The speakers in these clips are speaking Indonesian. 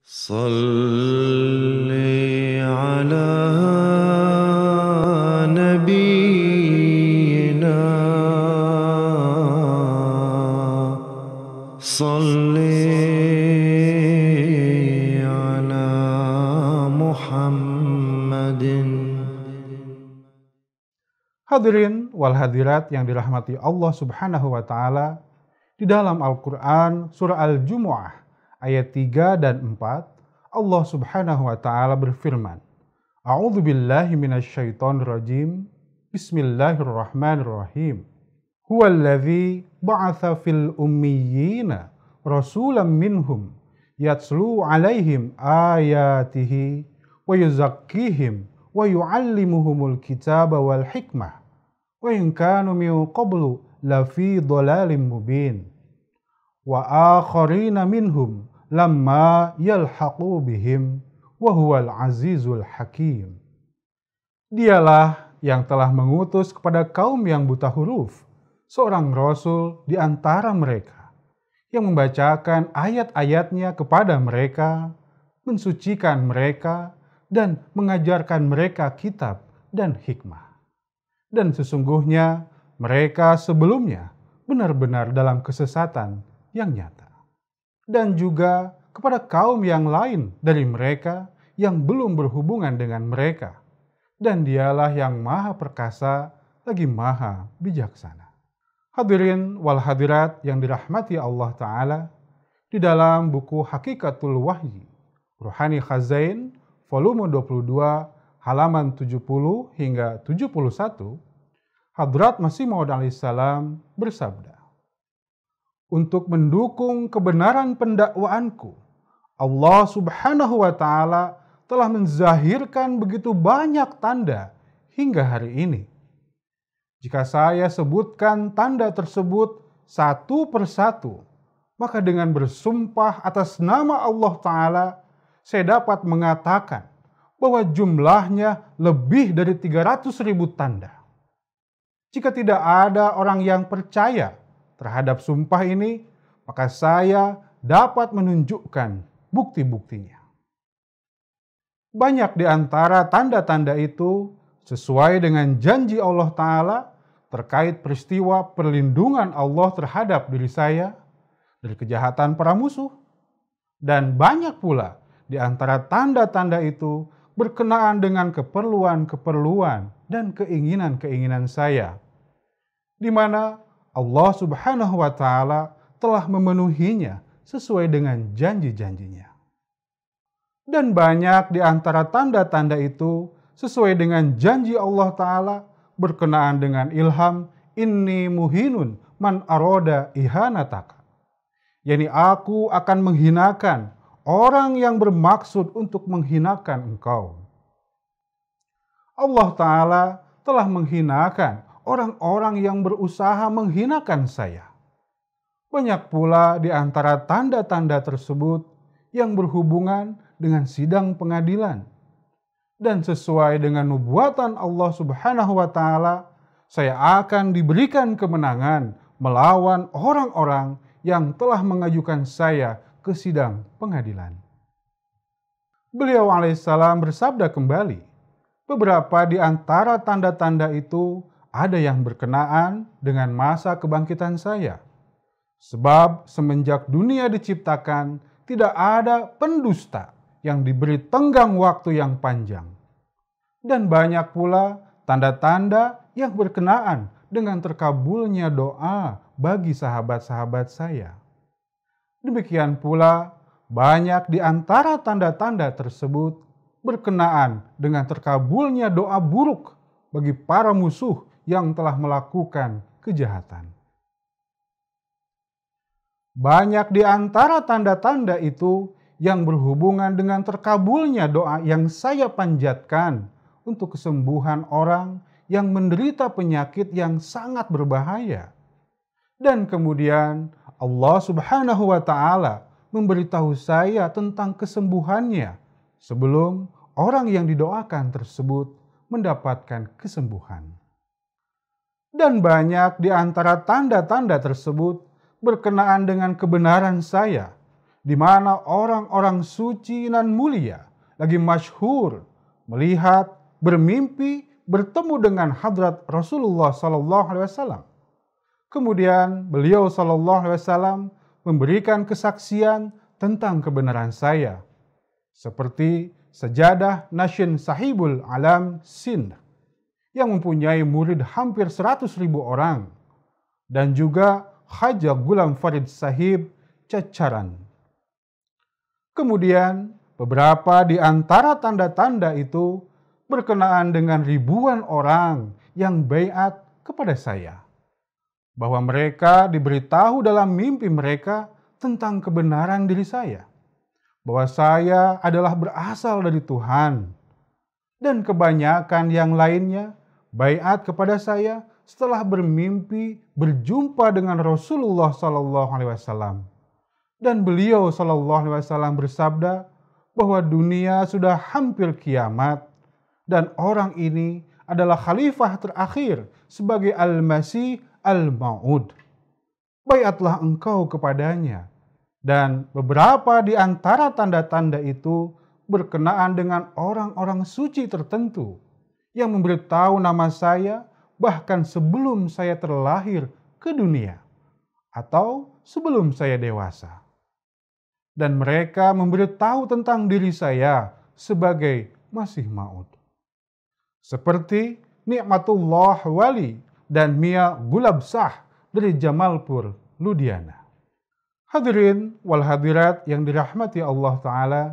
صل على نبينا صل على محمد. Hadirin wal hadirat yang dirahmati Allah Subhanahu wa taala, di dalam Al-Qur'an surah Al-Jumu'ah ayat 3 dan 4, Allah Subhanahu wa taala berfirman, A'udzu billahi minasyaitonir rajim. Bismillahirrahmanirrahim. Huwallazi ba'atsa fil ummiyina rasulan minhum yatslu 'alaihim ayatihi wa yuzakkihim wa yu'allimuhumul kitaba wal hikmah wa in kanu min qablu lafi dhalalin mubin wa akharina minhum lamma yalhaqu bihim wa huwal azizul hakim. Dialah yang telah mengutus kepada kaum yang buta huruf seorang rasul di antara mereka yang membacakan ayat-ayatnya kepada mereka, mensucikan mereka, dan mengajarkan mereka kitab dan hikmah. Dan sesungguhnya mereka sebelumnya benar-benar dalam kesesatan yang nyata. Dan juga kepada kaum yang lain dari mereka yang belum berhubungan dengan mereka. Dan dialah yang maha perkasa lagi maha bijaksana. Hadirin wal hadirat yang dirahmati Allah Ta'ala, di dalam buku Hakikatul Wahyi, Ruhani Khazain, volume 22, halaman 70 hingga 71, Hadrat Masih Maud alaihissalam bersabda, untuk mendukung kebenaran pendakwaanku, Allah Subhanahu wa Ta'ala telah menzahirkan begitu banyak tanda hingga hari ini. Jika saya sebutkan tanda tersebut satu persatu, maka dengan bersumpah atas nama Allah Ta'ala, saya dapat mengatakan bahwa jumlahnya lebih dari 300.000 tanda. Jika tidak ada orang yang percaya terhadap sumpah ini, maka saya dapat menunjukkan bukti-buktinya. Banyak di antara tanda-tanda itu sesuai dengan janji Allah Ta'ala terkait peristiwa perlindungan Allah terhadap diri saya dari kejahatan para musuh. Dan banyak pula di antara tanda-tanda itu berkenaan dengan keperluan-keperluan dan keinginan-keinginan saya, di mana Allah Subhanahu wa Ta'ala telah memenuhinya sesuai dengan janji-janjinya. Dan banyak di antara tanda-tanda itu sesuai dengan janji Allah Ta'ala berkenaan dengan ilham, inni muhinun man aroda ihanataka. Yani aku akan menghinakan orang yang bermaksud untuk menghinakan engkau. Allah Ta'ala telah menghinakan orang-orang yang berusaha menghinakan saya. Banyak pula di antara tanda-tanda tersebut yang berhubungan dengan sidang pengadilan. Dan sesuai dengan nubuatan Allah Subhanahu wa Ta'ala, saya akan diberikan kemenangan melawan orang-orang yang telah mengajukan saya ke sidang pengadilan. Beliau alaihissalam bersabda kembali, beberapa di antara tanda-tanda itu ada yang berkenaan dengan masa kebangkitan saya. Sebab semenjak dunia diciptakan, tidak ada pendusta yang diberi tenggang waktu yang panjang. Dan banyak pula tanda-tanda yang berkenaan dengan terkabulnya doa bagi sahabat-sahabat saya. Demikian pula banyak di antara tanda-tanda tersebut berkenaan dengan terkabulnya doa buruk bagi para musuh yang telah melakukan kejahatan. Banyak di antara tanda-tanda itu yang berhubungan dengan terkabulnya doa yang saya panjatkan untuk kesembuhan orang yang menderita penyakit yang sangat berbahaya. Dan kemudian Allah Subhanahu wa Ta'ala memberitahu saya tentang kesembuhannya sebelum orang yang didoakan tersebut mendapatkan kesembuhan. Dan banyak di antara tanda-tanda tersebut berkenaan dengan kebenaran saya di mana orang-orang suci nan mulia lagi masyhur melihat, bermimpi, bertemu dengan hadrat Rasulullah Sallallahu Alaihi Wasallam. Kemudian beliau Sallallahu Alaihi Wasallam memberikan kesaksian tentang kebenaran saya, seperti Sajadah Nashin Sahibul Alam Sind yang mempunyai murid hampir 100.000 orang, dan juga Khaja Gulam Farid Sahib Cacaran. Kemudian beberapa di antara tanda-tanda itu berkenaan dengan ribuan orang yang baiat kepada saya, bahwa mereka diberitahu dalam mimpi mereka tentang kebenaran diri saya, bahwa saya adalah berasal dari Tuhan, dan kebanyakan yang lainnya baiat kepada saya setelah bermimpi berjumpa dengan Rasulullah Sallallahu Alaihi Wasallam. Dan beliau Sallallahu Alaihi Wasallam bersabda bahwa dunia sudah hampir kiamat dan orang ini adalah khalifah terakhir sebagai Al-Masih Al-Ma'ud. Baiatlah engkau kepadanya. Dan beberapa di antara tanda-tanda itu berkenaan dengan orang-orang suci tertentu yang memberitahu nama saya bahkan sebelum saya terlahir ke dunia atau sebelum saya dewasa. Dan mereka memberitahu tentang diri saya sebagai Masih Maud. Seperti Nikmatullah Wali dan Mia Gulabsah dari Jamalpur, Ludhiana. Hadirin wal hadirat yang dirahmati Allah Ta'ala,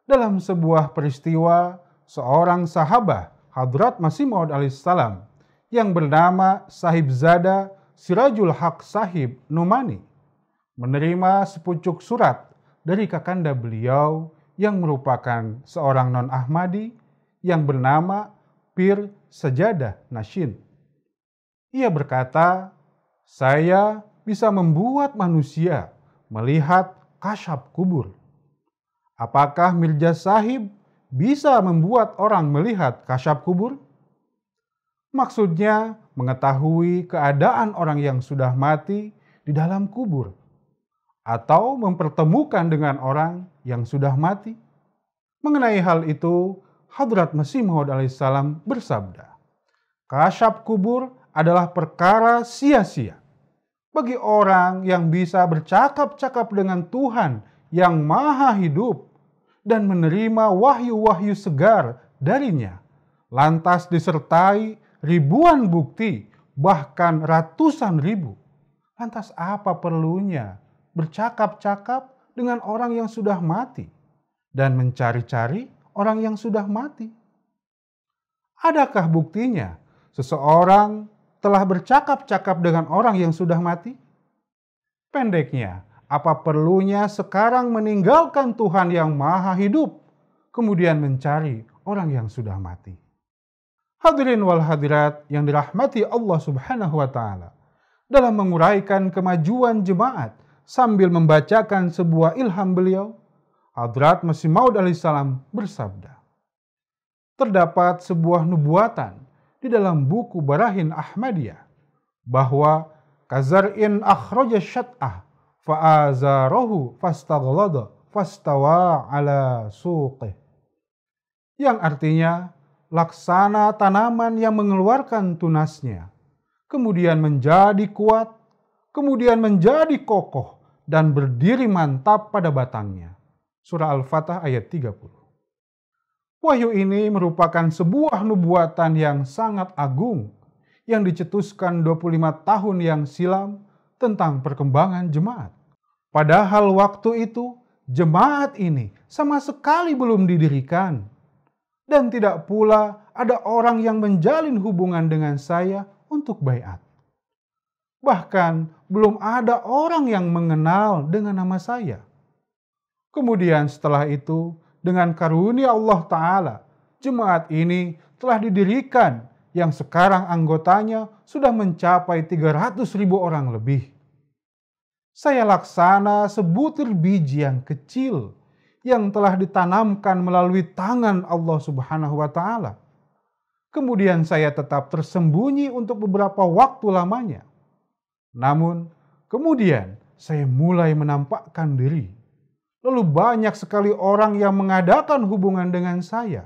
dalam sebuah peristiwa seorang sahabat Hadrat Masih Maud alaihissalam yang bernama Sahib Zada Sirajul Haq Sahib Numani menerima sepucuk surat dari kakanda beliau yang merupakan seorang non-Ahmadi yang bernama Pir Sajadah Nashin. Ia berkata, saya bisa membuat manusia melihat kasyaf kubur. Apakah Mirza Sahib bisa membuat orang melihat kasyaf kubur? Maksudnya mengetahui keadaan orang yang sudah mati di dalam kubur, atau mempertemukan dengan orang yang sudah mati. Mengenai hal itu, Hadrat Masih Maud alaihissalam bersabda, kasyaf kubur adalah perkara sia-sia bagi orang yang bisa bercakap-cakap dengan Tuhan yang maha hidup dan menerima wahyu-wahyu segar darinya, lantas disertai ribuan bukti, bahkan ratusan ribu. Lantas apa perlunya bercakap-cakap dengan orang yang sudah mati dan mencari-cari orang yang sudah mati? Adakah buktinya seseorang telah bercakap-cakap dengan orang yang sudah mati? Pendeknya, apa perlunya sekarang meninggalkan Tuhan yang maha hidup, kemudian mencari orang yang sudah mati? Hadirin wal hadirat yang dirahmati Allah Subhanahu wa Ta'ala, dalam menguraikan kemajuan jemaat sambil membacakan sebuah ilham beliau, Hadrat Masih Maud alaihissalam bersabda, terdapat sebuah nubuatan di dalam buku Barahin Ahmadiyah bahwa kazar'in akhraja syat'ah fa'azarahu fastaghlada fastawa ala suqih, yang artinya laksana tanaman yang mengeluarkan tunasnya, kemudian menjadi kuat, kemudian menjadi kokoh dan berdiri mantap pada batangnya. Surah Al-Fatah ayat 30. Wahyu ini merupakan sebuah nubuatan yang sangat agung yang dicetuskan 25 tahun yang silam tentang perkembangan jemaat. Padahal waktu itu jemaat ini sama sekali belum didirikan. Dan tidak pula ada orang yang menjalin hubungan dengan saya untuk baiat. Bahkan belum ada orang yang mengenal dengan nama saya. Kemudian setelah itu, dengan karunia Allah Ta'ala, jemaat ini telah didirikan yang sekarang anggotanya sudah mencapai 300.000 orang lebih. Saya laksana sebutir biji yang kecil yang telah ditanamkan melalui tangan Allah Subhanahu wa Ta'ala. Kemudian saya tetap tersembunyi untuk beberapa waktu lamanya. Namun, kemudian saya mulai menampakkan diri. lalu banyak sekali orang yang mengadakan hubungan dengan saya,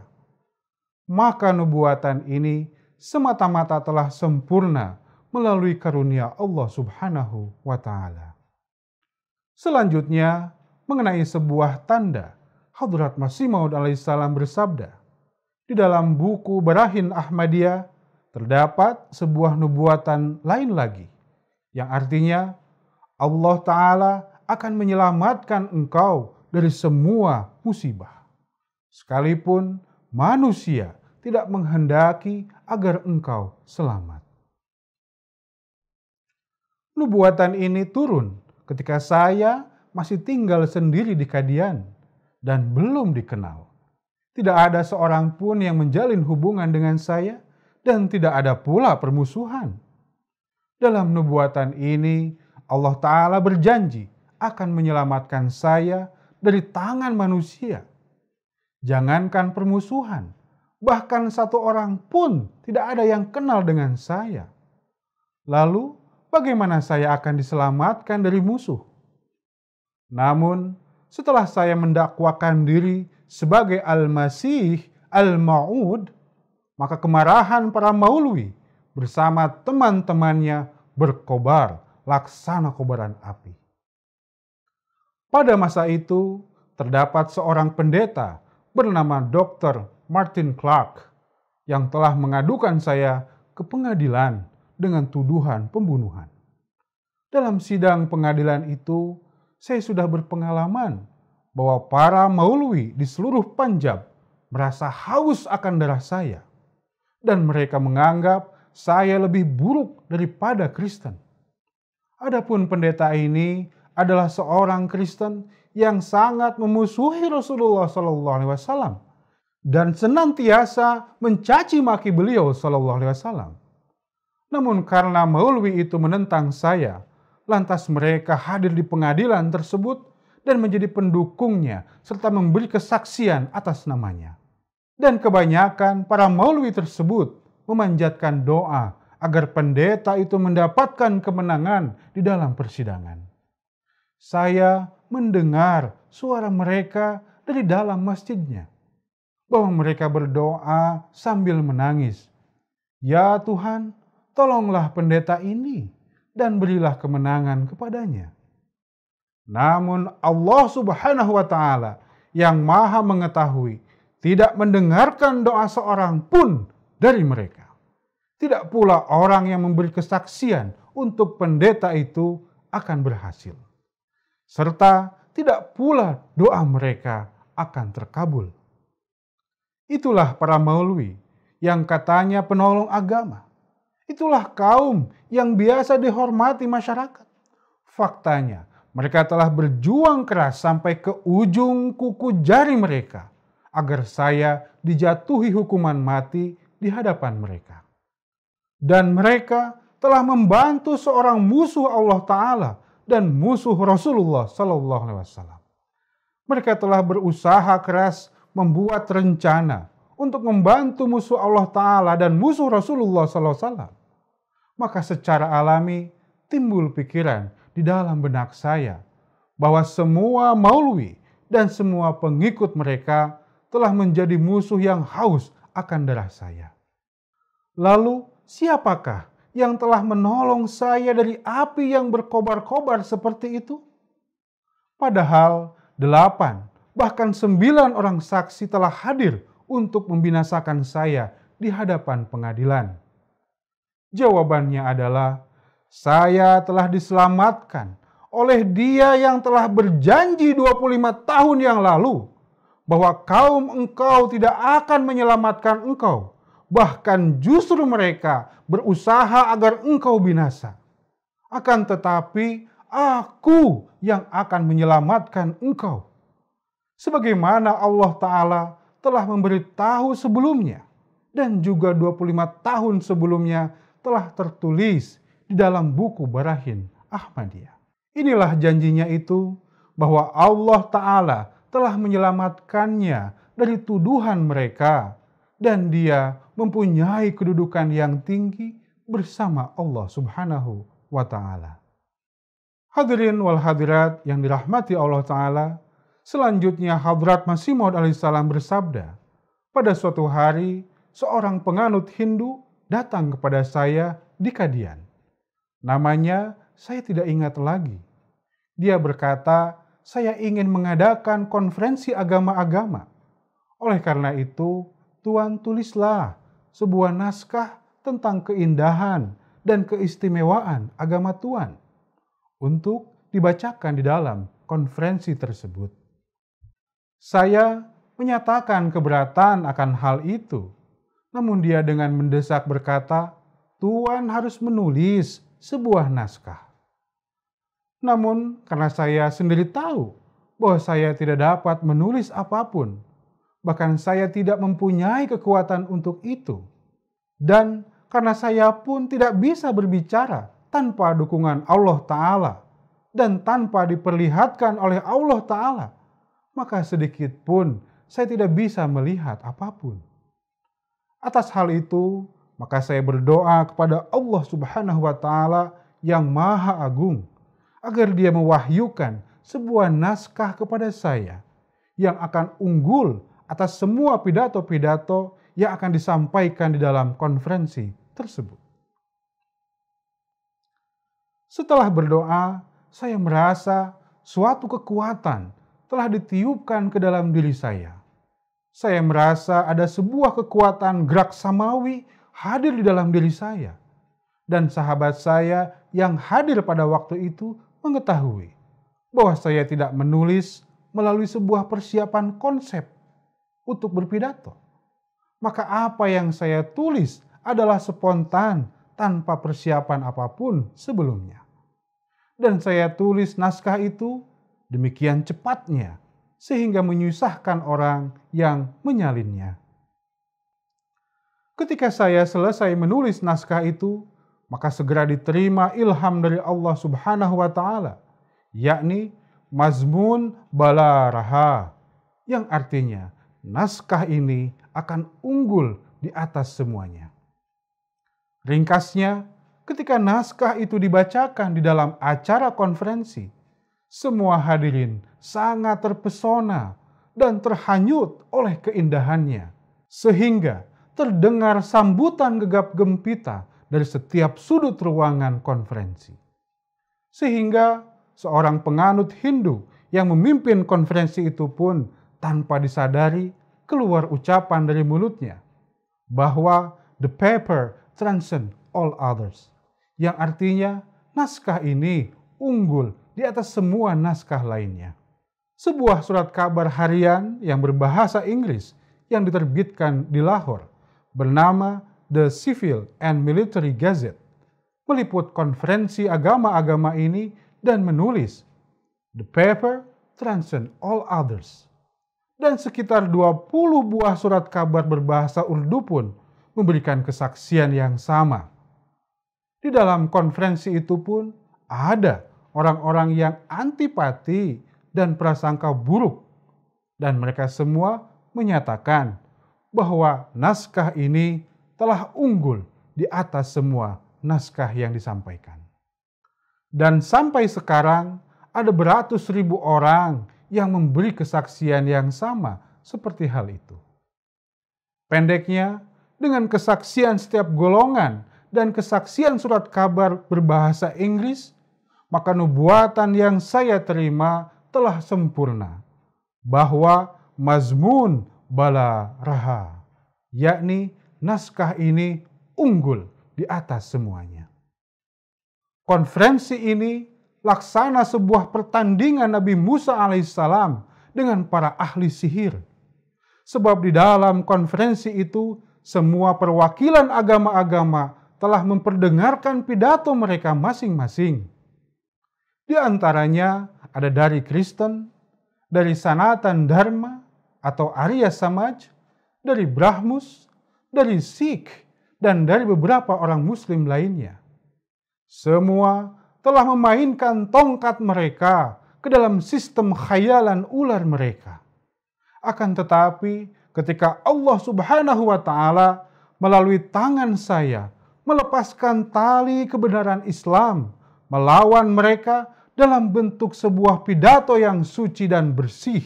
maka nubuatan ini semata-mata telah sempurna melalui karunia Allah Subhanahu wa Ta'ala. Selanjutnya, mengenai sebuah tanda, Hadrat Masih Maud alaihissalam bersabda, di dalam buku Barahin Ahmadiyah terdapat sebuah nubuatan lain lagi, yang artinya Allah Ta'ala akan menyelamatkan engkau dari semua musibah, sekalipun manusia tidak menghendaki agar engkau selamat. Nubuatan ini turun ketika saya masih tinggal sendiri di Kadian dan belum dikenal. Tidak ada seorang pun yang menjalin hubungan dengan saya dan tidak ada pula permusuhan. Dalam nubuatan ini, Allah Ta'ala berjanji akan menyelamatkan saya dari tangan manusia. Jangankan permusuhan, bahkan satu orang pun tidak ada yang kenal dengan saya. Lalu, bagaimana saya akan diselamatkan dari musuh? Namun, setelah saya mendakwakan diri sebagai Al-Masih Al-Ma'ud, maka kemarahan para maulwi bersama teman-temannya berkobar laksana kobaran api. Pada masa itu, terdapat seorang pendeta bernama Dr. Martin Clark yang telah mengadukan saya ke pengadilan dengan tuduhan pembunuhan. Dalam sidang pengadilan itu, saya sudah berpengalaman bahwa para maulwi di seluruh Punjab merasa haus akan darah saya, dan mereka menganggap saya lebih buruk daripada Kristen. Adapun pendeta ini adalah seorang Kristen yang sangat memusuhi Rasulullah SAW dan senantiasa mencaci maki beliau SAW. Namun karena maulwi itu menentang saya, lantas mereka hadir di pengadilan tersebut dan menjadi pendukungnya serta memberi kesaksian atas namanya. Dan kebanyakan para maulwi tersebut memanjatkan doa agar pendeta itu mendapatkan kemenangan di dalam persidangan. Saya mendengar suara mereka dari dalam masjidnya, bahwa mereka berdoa sambil menangis. Ya Tuhan, tolonglah pendeta ini dan berilah kemenangan kepadanya. Namun Allah Subhanahu wa Ta'ala yang Maha Mengetahui tidak mendengarkan doa seorang pun dari mereka. Tidak pula orang yang memberi kesaksian untuk pendeta itu akan berhasil. Serta tidak pula doa mereka akan terkabul. Itulah para maulwi yang katanya penolong agama. Itulah kaum yang biasa dihormati masyarakat. Faktanya, mereka telah berjuang keras sampai ke ujung kuku jari mereka agar saya dijatuhi hukuman mati di hadapan mereka. Dan mereka telah membantu seorang musuh Allah Ta'ala dan musuh Rasulullah SAW. Mereka telah berusaha keras membuat rencana untuk membantu musuh Allah Ta'ala dan musuh Rasulullah SAW. Maka secara alami timbul pikiran di dalam benak saya bahwa semua maulwi dan semua pengikut mereka telah menjadi musuh yang haus akan darah saya. Lalu siapakah yang telah menolong saya dari api yang berkobar-kobar seperti itu? Padahal 8 bahkan 9 orang saksi telah hadir untuk membinasakan saya di hadapan pengadilan. Jawabannya adalah, saya telah diselamatkan oleh Dia yang telah berjanji 25 tahun yang lalu bahwa kaum engkau tidak akan menyelamatkan engkau. Bahkan justru mereka berusaha agar engkau binasa. Akan tetapi aku yang akan menyelamatkan engkau. Sebagaimana Allah Ta'ala telah memberitahu sebelumnya dan juga 25 tahun sebelumnya telah tertulis di dalam buku Barahin Ahmadiyah. Inilah janjinya itu bahwa Allah Ta'ala telah menyelamatkannya dari tuduhan mereka dan Dia mempunyai kedudukan yang tinggi bersama Allah Subhanahu wa Ta'ala. Hadirin wal hadirat yang dirahmati Allah Ta'ala, Selanjutnya Hadrat Masih Maud alaihissalam bersabda, pada suatu hari seorang penganut Hindu datang kepada saya di Kadian. Namanya saya tidak ingat lagi. Dia berkata, saya ingin mengadakan konferensi agama-agama. Oleh karena itu, Tuan tulislah sebuah naskah tentang keindahan dan keistimewaan agama Tuan untuk dibacakan di dalam konferensi tersebut. Saya menyatakan keberatan akan hal itu, namun dia dengan mendesak berkata, Tuan harus menulis sebuah naskah. Namun karena saya sendiri tahu bahwa saya tidak dapat menulis apapun, bahkan saya tidak mempunyai kekuatan untuk itu, dan karena saya pun tidak bisa berbicara tanpa dukungan Allah Ta'ala dan tanpa diperlihatkan oleh Allah Ta'ala, maka sedikit pun saya tidak bisa melihat apapun. Atas hal itu, maka saya berdoa kepada Allah Subhanahu wa Ta'ala yang Maha Agung agar Dia mewahyukan sebuah naskah kepada saya yang akan unggul atas semua pidato-pidato yang akan disampaikan di dalam konferensi tersebut. Setelah berdoa, saya merasa suatu kekuatan telah ditiupkan ke dalam diri saya. Saya merasa ada sebuah kekuatan gerak samawi hadir di dalam diri saya. Dan sahabat saya yang hadir pada waktu itu mengetahui bahwa saya tidak menulis melalui sebuah persiapan konsep untuk berpidato. Maka apa yang saya tulis adalah spontan tanpa persiapan apapun sebelumnya. Dan saya tulis naskah itu demikian cepatnya sehingga menyusahkan orang yang menyalinnya. Ketika saya selesai menulis naskah itu, maka segera diterima ilham dari Allah Subhanahu wa Ta'ala, yakni mazmun bala raha, yang artinya naskah ini akan unggul di atas semuanya. Ringkasnya, ketika naskah itu dibacakan di dalam acara konferensi, semua hadirin sangat terpesona dan terhanyut oleh keindahannya, sehingga terdengar sambutan gegap gempita dari setiap sudut ruangan konferensi. Sehingga seorang penganut Hindu yang memimpin konferensi itu pun tanpa disadari keluar ucapan dari mulutnya bahwa the paper transcends all others, yang artinya naskah ini unggul di atas semua naskah lainnya. Sebuah surat kabar harian yang berbahasa Inggris yang diterbitkan di Lahore bernama The Civil and Military Gazette meliput konferensi agama-agama ini dan menulis the paper transcends all others. Dan sekitar 20 buah surat kabar berbahasa Urdu pun memberikan kesaksian yang sama. Di dalam konferensi itu pun ada orang-orang yang antipati dan prasangka buruk, dan mereka semua menyatakan bahwa naskah ini telah unggul di atas semua naskah yang disampaikan. Dan sampai sekarang ada beratus ribu orang yang memberi kesaksian yang sama seperti hal itu. Pendeknya, dengan kesaksian setiap golongan dan kesaksian surat kabar berbahasa Inggris, maka nubuatan yang saya terima telah sempurna, bahwa mazmun bala raha, yakni naskah ini unggul di atas semuanya. Konferensi ini laksana sebuah pertandingan Nabi Musa alaihissalam dengan para ahli sihir. Sebab di dalam konferensi itu, semua perwakilan agama-agama telah memperdengarkan pidato mereka masing-masing. Di antaranya ada dari Kristen, dari Sanatan Dharma atau Arya Samaj, dari Brahmus, dari Sikh, dan dari beberapa orang Muslim lainnya. Semua telah memainkan tongkat mereka ke dalam sistem khayalan ular mereka. Akan tetapi, ketika Allah Subhanahu wa Ta'ala melalui tangan saya melepaskan tali kebenaran Islam melawan mereka dalam bentuk sebuah pidato yang suci dan bersih,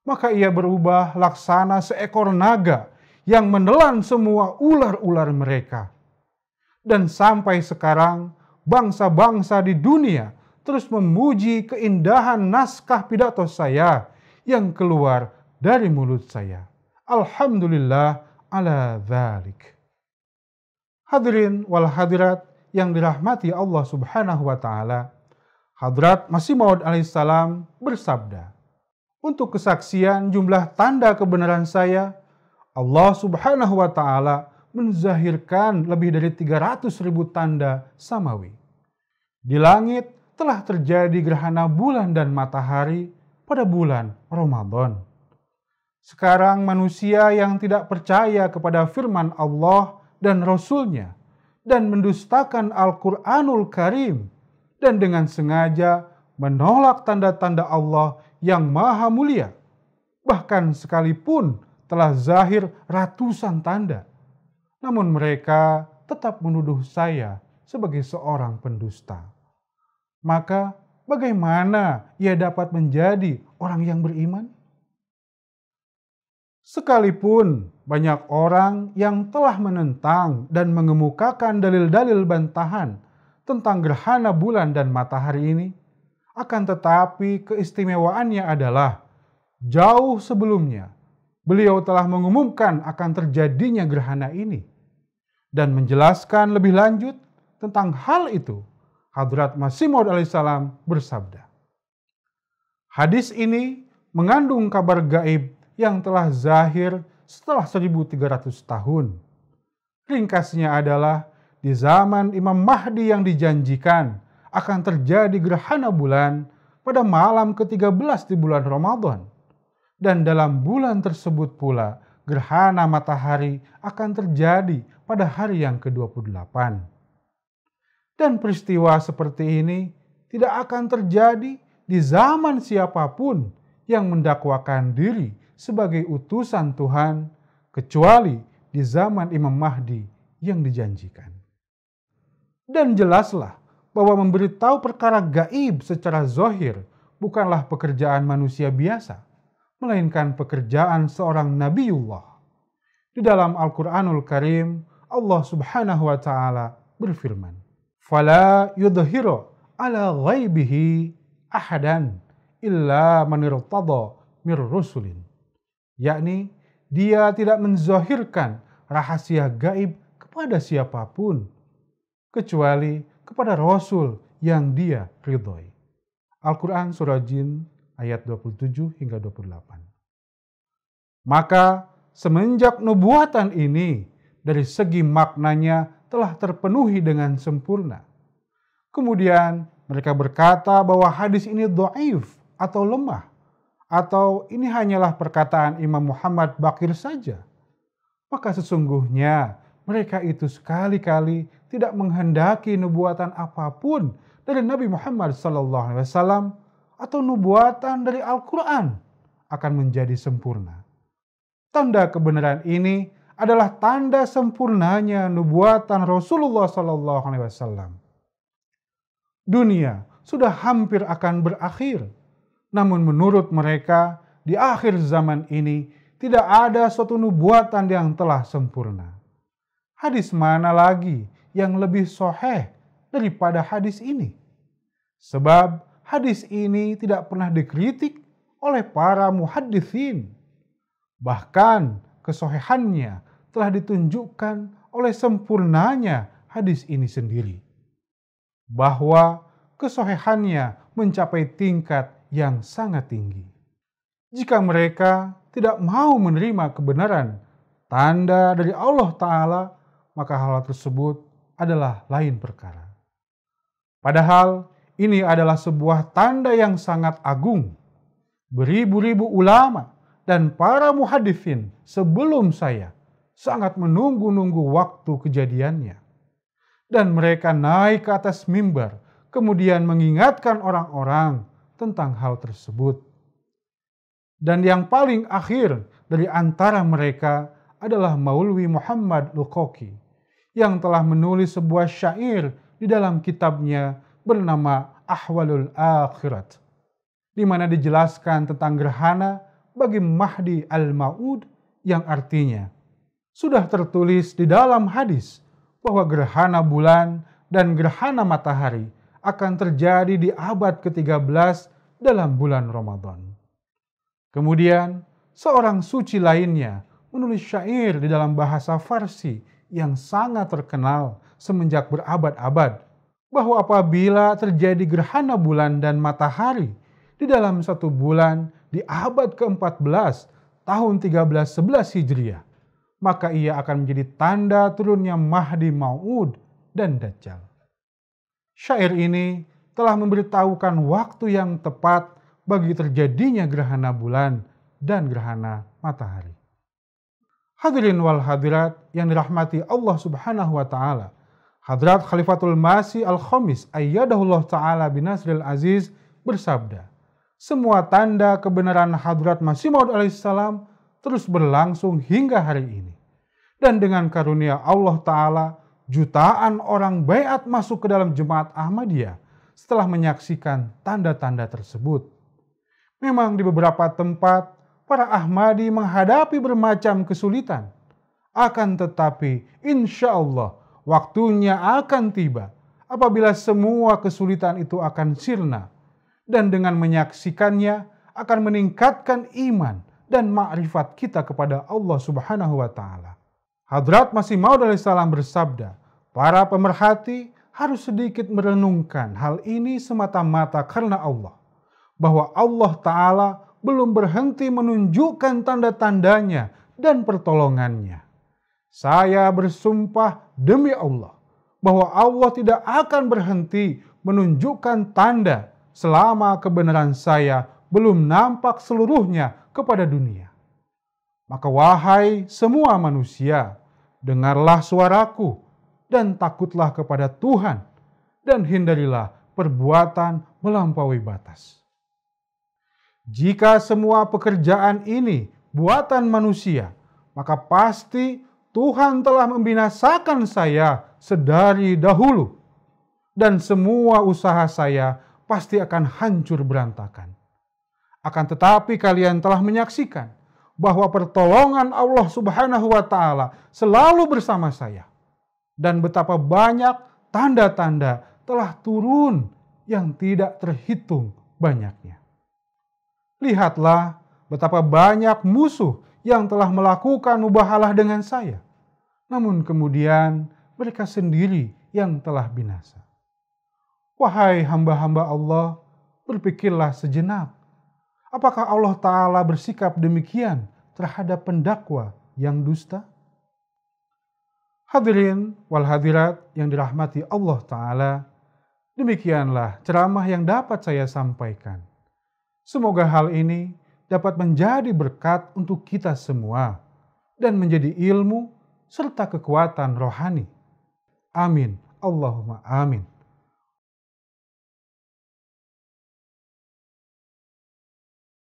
maka ia berubah laksana seekor naga yang menelan semua ular-ular mereka. Dan sampai sekarang, bangsa-bangsa di dunia terus memuji keindahan naskah pidato saya yang keluar dari mulut saya. Alhamdulillah ala dzalik. Hadirin wal hadirat yang dirahmati Allah Subhanahu wa taala, Hadrat Masih Maud alaihissalam bersabda, untuk kesaksian jumlah tanda kebenaran saya, Allah Subhanahu wa taala menzahirkan lebih dari 300.000 tanda samawi. Di langit telah terjadi gerhana bulan dan matahari pada bulan Ramadan. Sekarang manusia yang tidak percaya kepada firman Allah dan Rasul-Nya dan mendustakan Al-Quranul Karim dan dengan sengaja menolak tanda-tanda Allah yang maha mulia, bahkan sekalipun telah zahir ratusan tanda, namun mereka tetap menuduh saya sebagai seorang pendusta. Maka bagaimana ia dapat menjadi orang yang beriman? Sekalipun banyak orang yang telah menentang dan mengemukakan dalil-dalil bantahan tentang gerhana bulan dan matahari ini, akan tetapi keistimewaannya adalah jauh sebelumnya beliau telah mengumumkan akan terjadinya gerhana ini. Dan menjelaskan lebih lanjut tentang hal itu, Hadrat Masih Maud alaihissalam bersabda, hadis ini mengandung kabar gaib yang telah zahir setelah 1300 tahun. Ringkasnya adalah di zaman Imam Mahdi yang dijanjikan akan terjadi gerhana bulan pada malam ke-13 di bulan Ramadan. Dan dalam bulan tersebut pula gerhana matahari akan terjadi pada hari yang ke-28. Dan peristiwa seperti ini tidak akan terjadi di zaman siapapun yang mendakwakan diri sebagai utusan Tuhan, kecuali di zaman Imam Mahdi yang dijanjikan. Dan jelaslah bahwa memberitahu perkara gaib secara zahir bukanlah pekerjaan manusia biasa, melainkan pekerjaan seorang Nabiullah. Di dalam Al-Quranul Karim, Allah Subhanahu wa Ta'ala berfirman, "Fala yudhiru ala ghaibihi ahadan illa man irtada mir rusulin." Yakni, dia tidak menzahirkan rahasia gaib kepada siapapun, kecuali kepada Rasul yang dia ridhoi. Al-Quran Surah Jin ayat 27 hingga 28. Maka semenjak nubuatan ini dari segi maknanya telah terpenuhi dengan sempurna. Kemudian mereka berkata bahwa hadis ini dhaif atau lemah, atau ini hanyalah perkataan Imam Muhammad Baqir saja. Maka sesungguhnya mereka itu sekali-kali tidak menghendaki nubuatan apapun dari Nabi Muhammad SAW atau nubuatan dari Al-Quran akan menjadi sempurna. Tanda kebenaran ini adalah tanda sempurnanya nubuatan Rasulullah SAW. Dunia sudah hampir akan berakhir, namun menurut mereka di akhir zaman ini tidak ada suatu nubuatan yang telah sempurna. Hadis mana lagi yang lebih sahih daripada hadis ini? Sebab hadis ini tidak pernah dikritik oleh para muhadditsin. Bahkan kesohihannya telah ditunjukkan oleh sempurnanya hadis ini sendiri. Bahwa kesohihannya mencapai tingkat yang sangat tinggi. Jika mereka tidak mau menerima kebenaran tanda dari Allah Ta'ala, maka hal tersebut adalah lain perkara. Padahal ini adalah sebuah tanda yang sangat agung. Beribu-ribu ulama dan para muhaditsin sebelum saya sangat menunggu-nunggu waktu kejadiannya. Dan mereka naik ke atas mimbar, kemudian mengingatkan orang-orang tentang hal tersebut. Dan yang paling akhir dari antara mereka adalah Maulwi Muhammad Luqoqi, yang telah menulis sebuah syair di dalam kitabnya bernama Ahwalul Akhirat, di mana dijelaskan tentang gerhana bagi Mahdi al-Ma'ud, yang artinya sudah tertulis di dalam hadis bahwa gerhana bulan dan gerhana matahari akan terjadi di abad ke-13 dalam bulan Ramadan. Kemudian, seorang suci lainnya menulis syair di dalam bahasa Farsi yang sangat terkenal semenjak berabad-abad, bahwa apabila terjadi gerhana bulan dan matahari di dalam satu bulan di abad ke-14 tahun 1311 Hijriah, maka ia akan menjadi tanda turunnya Mahdi Mau'ud dan Dajjal. Syair ini telah memberitahukan waktu yang tepat bagi terjadinya gerhana bulan dan gerhana matahari. Hadirin wal hadirat yang dirahmati Allah Subhanahu wa taala, Hadrat Khalifatul Masih Al-Khamis ayyadahullah taala binasril aziz bersabda, semua tanda kebenaran Hadrat Masih Maud alaihissalam terus berlangsung hingga hari ini. Dan dengan karunia Allah Ta'ala, jutaan orang baiat masuk ke dalam jemaat Ahmadiyah setelah menyaksikan tanda-tanda tersebut. Memang di beberapa tempat, para Ahmadi menghadapi bermacam kesulitan. Akan tetapi, insya Allah, waktunya akan tiba apabila semua kesulitan itu akan sirna. Dan dengan menyaksikannya akan meningkatkan iman dan ma'rifat kita kepada Allah Subhanahu wa Ta'ala. Hadrat Masih Maud alaihissalam bersabda, para pemerhati harus sedikit merenungkan hal ini semata-mata karena Allah, bahwa Allah Ta'ala belum berhenti menunjukkan tanda-tandanya dan pertolongannya. Saya bersumpah demi Allah, bahwa Allah tidak akan berhenti menunjukkan tanda selama kebenaran saya belum nampak seluruhnya kepada dunia. Maka wahai semua manusia, dengarlah suaraku dan takutlah kepada Tuhan dan hindarilah perbuatan melampaui batas. Jika semua pekerjaan ini buatan manusia, maka pasti Tuhan telah membinasakan saya sedari dahulu dan semua usaha saya pasti akan hancur berantakan. Akan tetapi kalian telah menyaksikan bahwa pertolongan Allah Subhanahu wa Ta'ala selalu bersama saya, dan betapa banyak tanda-tanda telah turun yang tidak terhitung banyaknya. Lihatlah betapa banyak musuh yang telah melakukan mubahalah dengan saya, namun kemudian mereka sendiri yang telah binasa. Wahai hamba-hamba Allah, berpikirlah sejenak. Apakah Allah Ta'ala bersikap demikian terhadap pendakwa yang dusta? Hadirin wal hadirat yang dirahmati Allah Ta'ala, demikianlah ceramah yang dapat saya sampaikan. Semoga hal ini dapat menjadi berkat untuk kita semua dan menjadi ilmu serta kekuatan rohani. Amin. Allahumma amin.